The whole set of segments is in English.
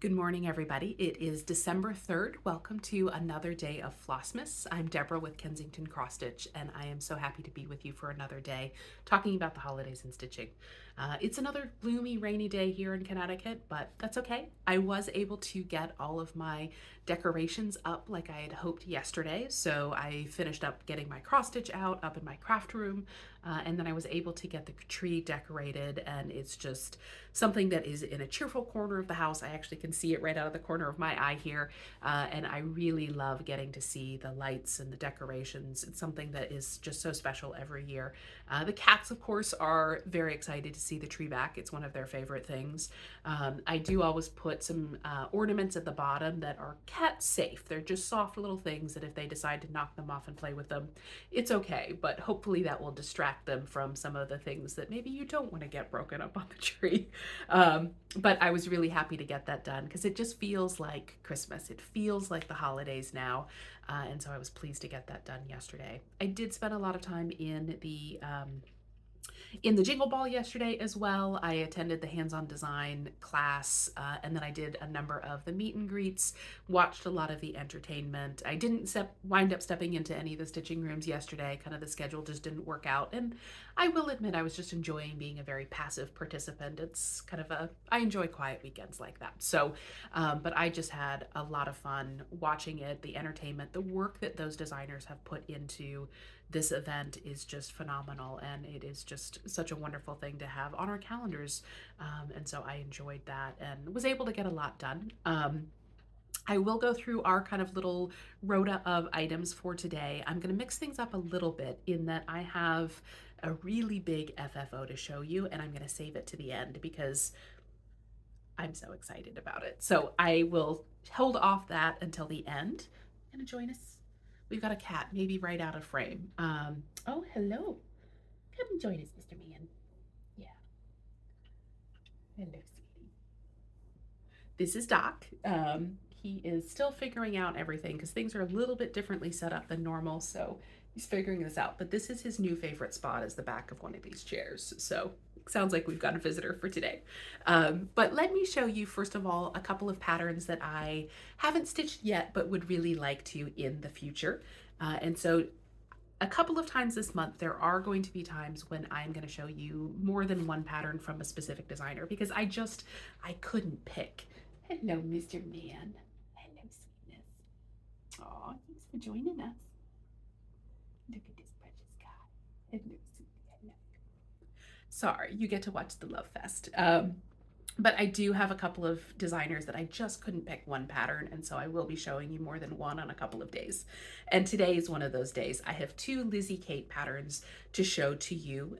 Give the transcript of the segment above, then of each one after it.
Good morning, everybody. It is December 3rd. Welcome to another day of Flossmas. I'm Deborah with Kensington Cross Stitch, and I am so happy to be with you for another day talking about the holidays and stitching. It's another gloomy, rainy day here in Connecticut, but that's okay. I was able to get all of my decorations up like I had hoped yesterday, so I finished up getting my cross stitch out up in my craft room, and then I was able to get the tree decorated, and it's just something that is in a cheerful corner of the house. I actually can see it right out of the corner of my eye here, and I really love getting to see the lights and the decorations. It's something that is just so special every year. The cats, of course, are very excited to see the tree back. It's one of their favorite things. I do always put some ornaments at the bottom that are cat safe. They're just soft little things that if they decide to knock them off and play with them, it's okay, but hopefully that will distract them from some of the things that maybe you don't want to get broken up on the tree. But I was really happy to get that done because it just feels like Christmas. It feels like the holidays now. And so I was pleased to get that done yesterday. I did spend a lot of time in the Jingle Ball yesterday as well. I attended the hands-on design class, and then I did a number of the meet and greets, watched a lot of the entertainment. I didn't wind up stepping into any of the stitching rooms yesterday. Kind of the schedule just didn't work out. And I will admit I was just enjoying being a very passive participant. It's kind of I enjoy quiet weekends like that. So, but I just had a lot of fun watching it, the entertainment, the work that those designers have put into this event is just phenomenal, and it is just such a wonderful thing to have on our calendars. And so I enjoyed that and was able to get a lot done. I will go through our kind of little rota of items for today. I'm going to mix things up a little bit in that I have a really big FFO to show you, and I'm going to save it to the end because I'm so excited about it. So I will hold off that until the end. Gonna join us. We've got a cat, maybe right out of frame. Oh, hello. Come and join us, Mr. Man. Yeah. Hello, sweetie. This is Doc. He is still figuring out everything because things are a little bit differently set up than normal. So he's figuring this out. But this is his new favorite spot, is the back of one of these chairs. So sounds like we've got a visitor for today. But let me show you, first of all, a couple of patterns that I haven't stitched yet, but would really like to in the future. And so a couple of times this month, there are going to be times when I'm going to show you more than one pattern from a specific designer because I couldn't pick. Hello, Mr. Man. Hello, sweetness. Aw, thanks for joining us. Look at this precious guy. Hello, sweetie. Hello. Sorry, you get to watch the Love Fest. But I do have a couple of designers that I just couldn't pick one pattern, and so I will be showing you more than one on a couple of days. And today is one of those days. I have two Lizzie Kate patterns to show to you.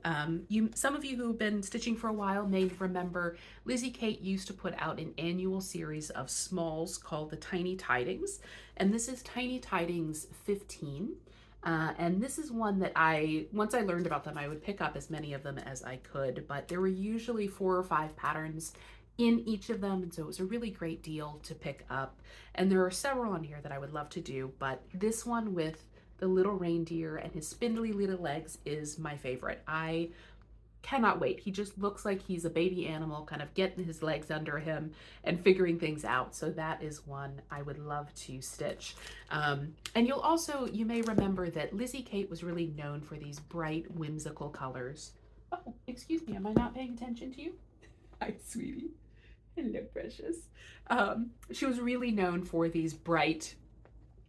Some of you who have been stitching for a while may remember Lizzie Kate used to put out an annual series of smalls called the Tiny Tidings, and this is Tiny Tidings 15. And this is one that once I learned about them, I would pick up as many of them as I could, but there were usually 4 or 5 patterns in each of them, and so it was a really great deal to pick up. And there are several on here that I would love to do, but this one with the little reindeer and his spindly little legs is my favorite. I cannot wait. He just looks like he's a baby animal, kind of getting his legs under him and figuring things out. So that is one I would love to stitch. And you may remember that Lizzie Kate was really known for these bright, whimsical colors. Oh, excuse me, am I not paying attention to you? Hi, sweetie. Hello, precious. She was really known for these bright,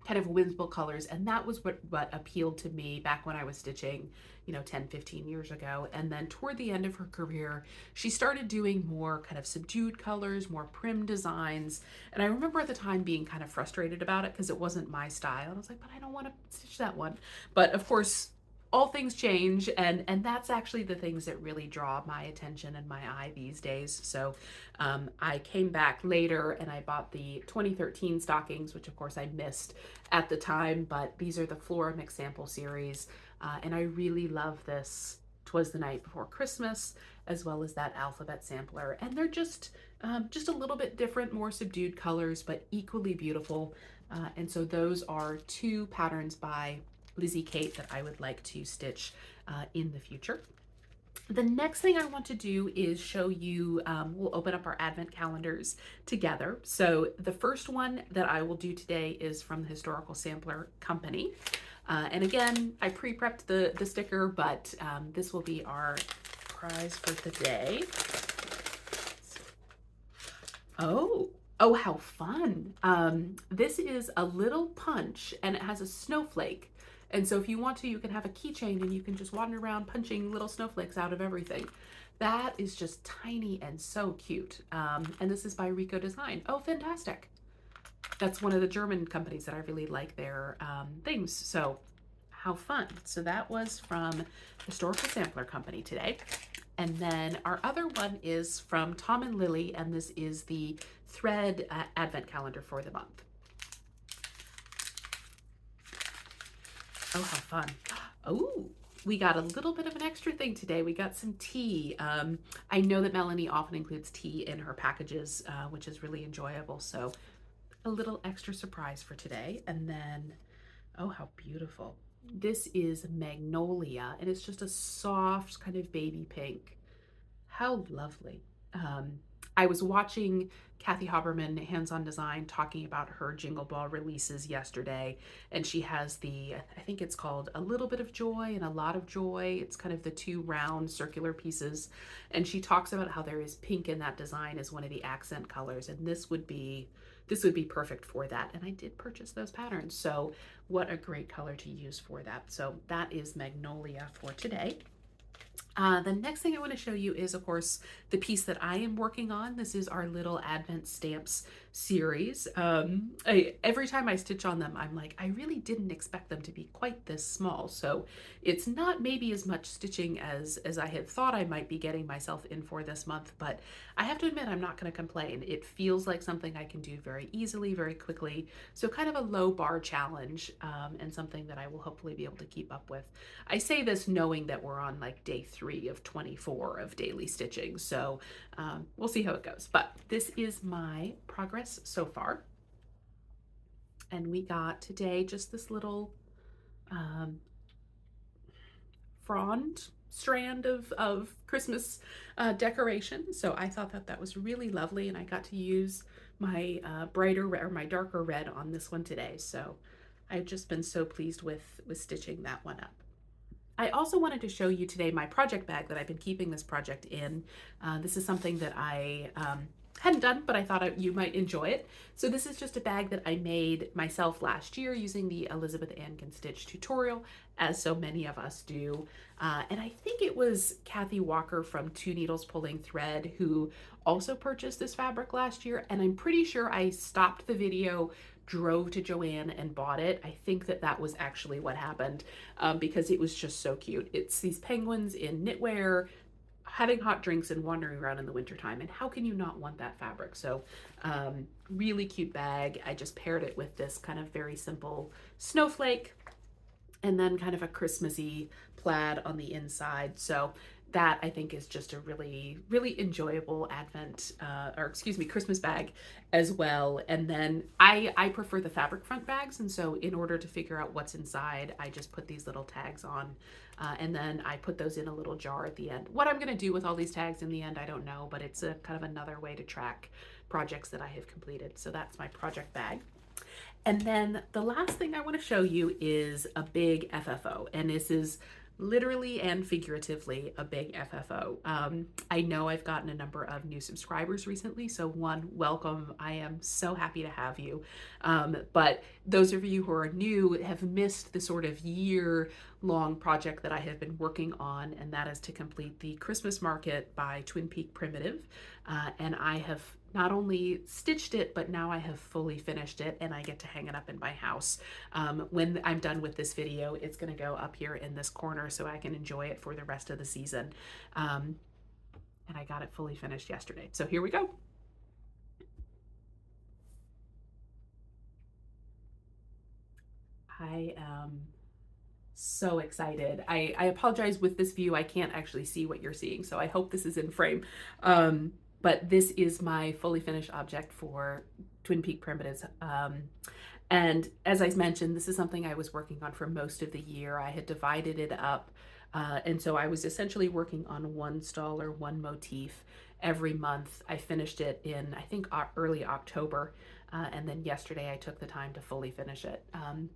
kind of whimsical colors, and that was what appealed to me back when I was stitching 10 15 years ago. And then toward the end of her career, she started doing more kind of subdued colors, more prim designs, and I remember at the time being kind of frustrated about it because it wasn't my style, and I was like, but I don't want to stitch that one. But of course, all things change, and that's actually the things that really draw my attention and my eye these days. So I came back later and I bought the 2013 stockings, which of course I missed at the time, but these are the Flora McSample series, and I really love this 'Twas the Night Before Christmas, as well as that alphabet sampler, and they're just a little bit different, more subdued colors, but equally beautiful. And so those are 2 patterns by Lizzie Kate that I would like to stitch in the future. The next thing I want to do is show you, we'll open up our advent calendars together. So the first one that I will do today is from the Historical Sampler Company. And again, I pre-prepped the sticker, but this will be our prize for the day. Oh, how fun. This is a little punch and it has a snowflake. And so if you want to, you can have a keychain and you can just wander around punching little snowflakes out of everything. That is just tiny and so cute. And this is by Rico Design. Oh, fantastic. That's one of the German companies that I really like their things. So how fun. So that was from Historical Sampler Company today. And then our other one is from Tom and Lily, and this is the thread advent calendar for the month. Oh, how fun. Oh, we got a little bit of an extra thing today. We got some tea. I know that Melanie often includes tea in her packages, which is really enjoyable. So a little extra surprise for today. And then, oh, how beautiful. This is Magnolia, and it's just a soft kind of baby pink. How lovely. I was watching Kathy Haberman, Hands-On Design, talking about her Jingle Ball releases yesterday, and she has I think it's called A Little Bit of Joy and A Lot of Joy. It's kind of the two round circular pieces, and she talks about how there is pink in that design as one of the accent colors, and this would be perfect for that. And I did purchase those patterns, so what a great color to use for that. So that is Magnolia for today. The next thing I want to show you is, of course, the piece that I am working on. This is our little Advent Stamps series. Every time I stitch on them, I'm like, I really didn't expect them to be quite this small. So it's not maybe as much stitching as I had thought I might be getting myself in for this month, but I have to admit, I'm not going to complain. It feels like something I can do very easily, very quickly. So kind of a low bar challenge, and something that I will hopefully be able to keep up with. I say this knowing that we're on like day 3 of 24 of daily stitching. So we'll see how it goes. But this is my progress so far. And we got today just this little frond strand of Christmas decoration. So I thought that was really lovely, and I got to use my brighter or my darker red on this one today. So I've just been so pleased with stitching that one up. I also wanted to show you today my project bag that I've been keeping this project in. This is something that I hadn't done, but I thought you might enjoy it. So this is just a bag that I made myself last year using the Elizabeth Ann Can Stitch tutorial, as so many of us do. And I think it was Kathy Walker from Two Needles Pulling Thread who also purchased this fabric last year. And I'm pretty sure I stopped the video, drove to Joann and bought it. I think that was actually what happened, because it was just so cute. It's these penguins in knitwear having hot drinks and wandering around in the wintertime, and how can you not want that fabric? So really cute bag. I just paired it with this kind of very simple snowflake and then kind of a Christmassy plaid on the inside. So that I think is just a really, really enjoyable Christmas bag as well. And then I prefer the fabric front bags. And so in order to figure out what's inside, I just put these little tags on, and then I put those in a little jar at the end. What I'm gonna do with all these tags in the end, I don't know, but it's a kind of another way to track projects that I have completed. So that's my project bag. And then the last thing I want to show you is a big FFO, and this is literally and figuratively a big FFO. I know I've gotten a number of new subscribers recently, so one, welcome. I am so happy to have you. But those of you who are new have missed the sort of year-long project that I have been working on, and that is to complete the Christmas market by Twin Peak Primitive. And I have not only stitched it, but now I have fully finished it, and I get to hang it up in my house. When I'm done with this video, it's gonna go up here in this corner so I can enjoy it for the rest of the season. And I got it fully finished yesterday. So here we go. I am so excited. I apologize with this view. I can't actually see what you're seeing, so I hope this is in frame. But this is my fully finished object for Twin Peak Primitives. And as I mentioned, this is something I was working on for most of the year. I had divided it up And so I was essentially working on one stall or one motif every month. I finished it in, I think, early October. And then yesterday I took the time to fully finish it.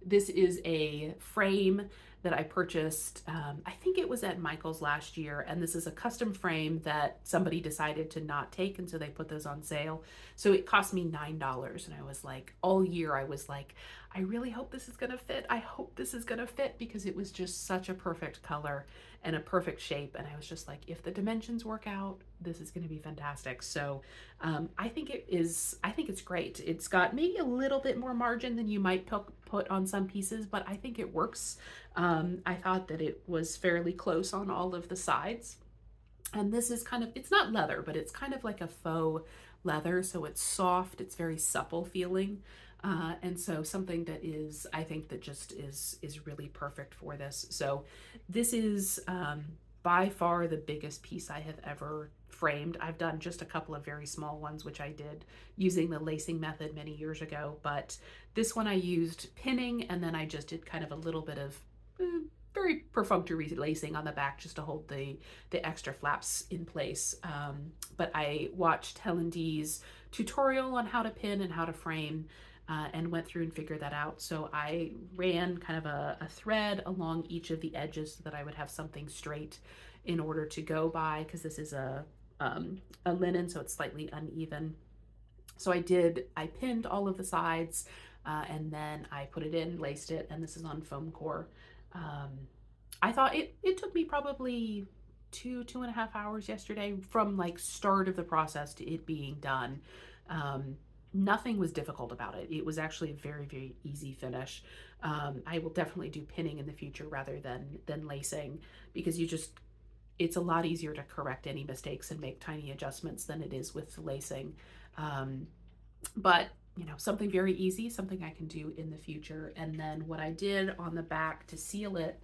This is a frame that I purchased, I think it was at Michael's last year, and this is a custom frame that somebody decided to not take, and so they put those on sale. So it cost me $9, and I was like, all year I was like, I really hope this is gonna fit. I hope this is gonna fit, because it was just such a perfect color and a perfect shape, and I was just like, if the dimensions work out, this is gonna be fantastic. So I think it's great. It's got maybe a little bit more margin than you might put on some pieces, but I think it works. I thought that it was fairly close on all of the sides. And this is kind of, it's not leather, but it's kind of like a faux leather. So it's soft, it's very supple feeling. And so something that is, I think that just is really perfect for this. So this is by far the biggest piece I have ever framed. I've done just a couple of very small ones, which I did using the lacing method many years ago, but this one I used pinning, and then I just did kind of a little bit of very perfunctory lacing on the back just to hold the extra flaps in place. But I watched Helen D's tutorial on how to pin and how to frame, and went through and figured that out. So I ran kind of a thread along each of the edges so that I would have something straight in order to go by, because this is a linen, so it's slightly uneven. So I pinned all of the sides, and then I put it in, laced it, and this is on foam core. I thought it took me probably 2.5 hours yesterday from like start of the process to it being done. Nothing was difficult about it. It was actually a very, very easy finish. I will definitely do pinning in the future rather than lacing, because it's a lot easier to correct any mistakes and make tiny adjustments than it is with lacing. But something very easy, something I can do in the future. And then what I did on the back to seal it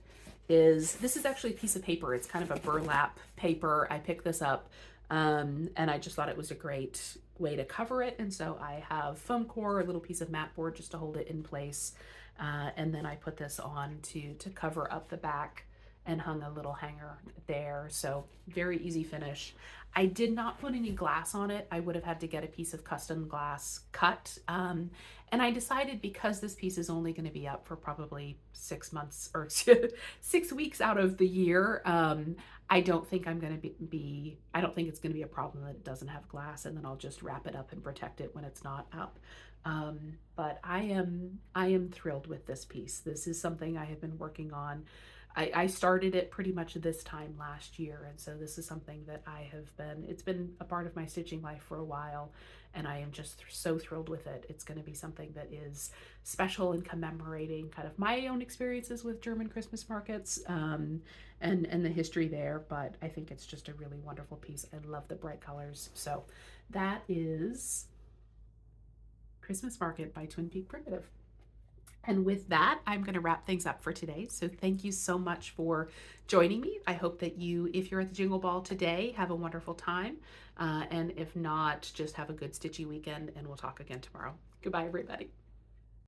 is, this is actually a piece of paper. It's kind of a burlap paper. I picked this up, and I just thought it was a great way to cover it. And so I have foam core, a little piece of mat board just to hold it in place. And then I put this on to cover up the back and hung a little hanger there. So very easy finish. I did not put any glass on it. I would have had to get a piece of custom glass cut. And I decided, because this piece is only going to be up for probably 6 months or 6 weeks out of the year, I don't think I'm going to I don't think it's going to be a problem that it doesn't have glass, and then I'll just wrap it up and protect it when it's not up. But I am thrilled with this piece. This is something I have been working on. I started it pretty much this time last year, and so this is something that it's been a part of my stitching life for a while, and I am just so thrilled with it. It's going to be something that is special and commemorating kind of my own experiences with German Christmas markets, and the history there, but I think it's just a really wonderful piece. I love the bright colors. So that is Christmas Market by Twin Peak Primitive. And with that, I'm going to wrap things up for today. So thank you so much for joining me. I hope that if you're at the Jingle Ball today, have a wonderful time. And if not, just have a good stitchy weekend, and we'll talk again tomorrow. Goodbye, everybody.